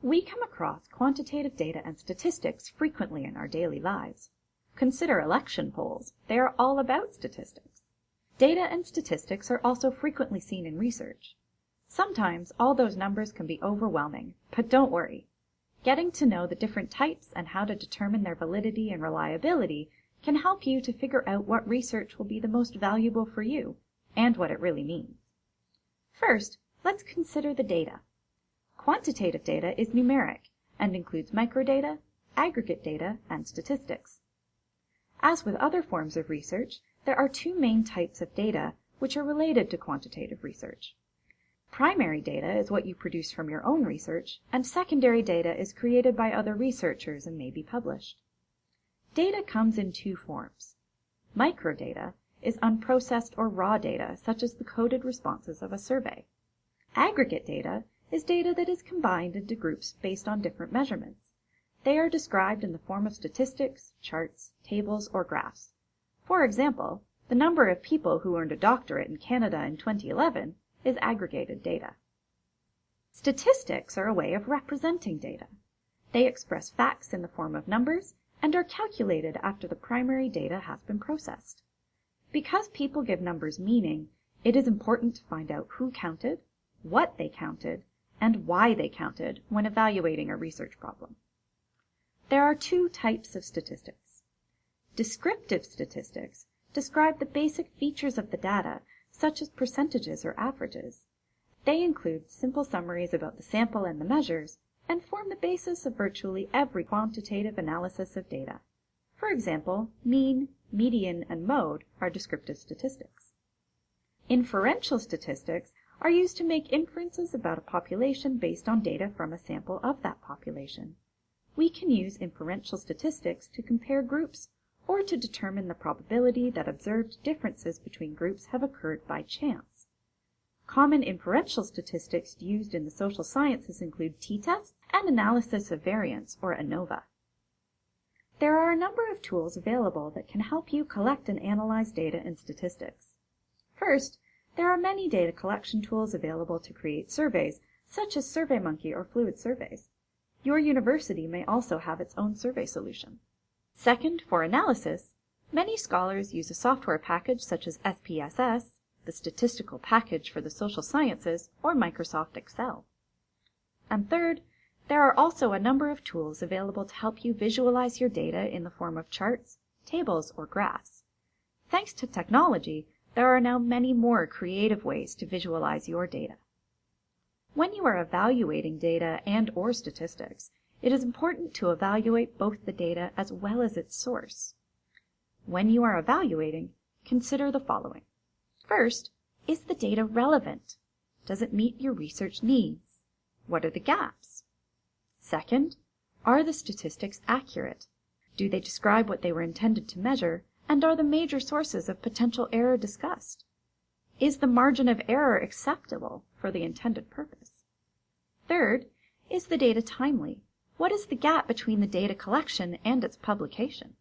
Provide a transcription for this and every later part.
We come across quantitative data and statistics frequently in our daily lives. Consider election polls. They are all about statistics. Data and statistics are also frequently seen in research. Sometimes all those numbers can be overwhelming, but don't worry. Getting to know the different types and how to determine their validity and reliability can help you to figure out what research will be the most valuable for you and what it really means. First, let's consider the data. Quantitative data is numeric and includes microdata, aggregate data, and statistics. As with other forms of research, there are two main types of data which are related to quantitative research. Primary data is what you produce from your own research, and secondary data is created by other researchers and may be published. Data comes in two forms. Microdata is unprocessed or raw data, such as the coded responses of a survey. Aggregate data is data that is combined into groups based on different measurements. They are described in the form of statistics, charts, tables, or graphs. For example, the number of people who earned a doctorate in Canada in 2011 is aggregated data. Statistics are a way of representing data. They express facts in the form of numbers and are calculated after the primary data has been processed. Because people give numbers meaning, it is important to find out who counted, what they counted, and why they counted when evaluating a research problem. There are two types of statistics. Descriptive statistics describe the basic features of the data, such as percentages or averages. They include simple summaries about the sample and the measures, and form the basis of virtually every quantitative analysis of data. For example, mean, median, and mode are descriptive statistics. Inferential statistics are used to make inferences about a population based on data from a sample of that population. We can use inferential statistics to compare groups or to determine the probability that observed differences between groups have occurred by chance. Common inferential statistics used in the social sciences include t-tests and analysis of variance, or ANOVA. There are a number of tools available that can help you collect and analyze data in statistics. First, there are many data collection tools available to create surveys, such as SurveyMonkey or Fluid Surveys. Your university may also have its own survey solution. Second, for analysis, many scholars use a software package such as S2S, the statistical package for the social sciences, or Microsoft Excel. And third, there are also a number of tools available to help you visualize your data in the form of charts, tables, or graphs. Thanks to technology, there are now many more creative ways to visualize your data. When you are evaluating data and/or statistics, it is important to evaluate both the data as well as its source. When you are evaluating, consider the following. First, is the data relevant? Does it meet your research needs? What are the gaps? Second, are the statistics accurate? Do they describe what they were intended to measure, and are the major sources of potential error discussed? Is the margin of error acceptable for the intended purpose? Third, is the data timely? What is the gap between the data collection and its publication?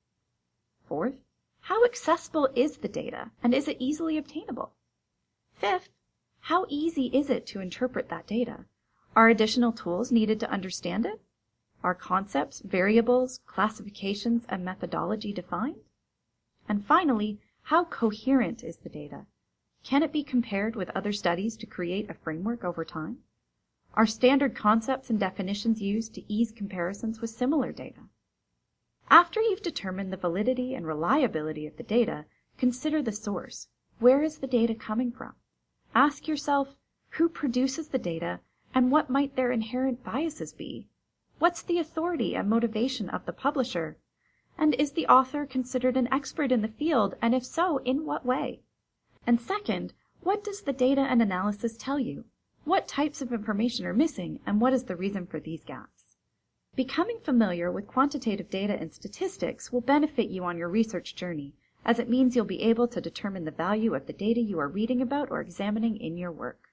Fourth, how accessible is the data, and is it easily obtainable? Fifth, how easy is it to interpret that data? Are additional tools needed to understand it? Are concepts, variables, classifications, and methodology defined? And finally, how coherent is the data? Can it be compared with other studies to create a framework over time? Are standard concepts and definitions used to ease comparisons with similar data? After you've determined the validity and reliability of the data, consider the source. Where is the data coming from? Ask yourself, who produces the data and what might their inherent biases be? What's the authority and motivation of the publisher? And is the author considered an expert in the field, and if so, in what way? And second, what does the data and analysis tell you? What types of information are missing, and what is the reason for these gaps? Becoming familiar with quantitative data and statistics will benefit you on your research journey, as it means you'll be able to determine the value of the data you are reading about or examining in your work.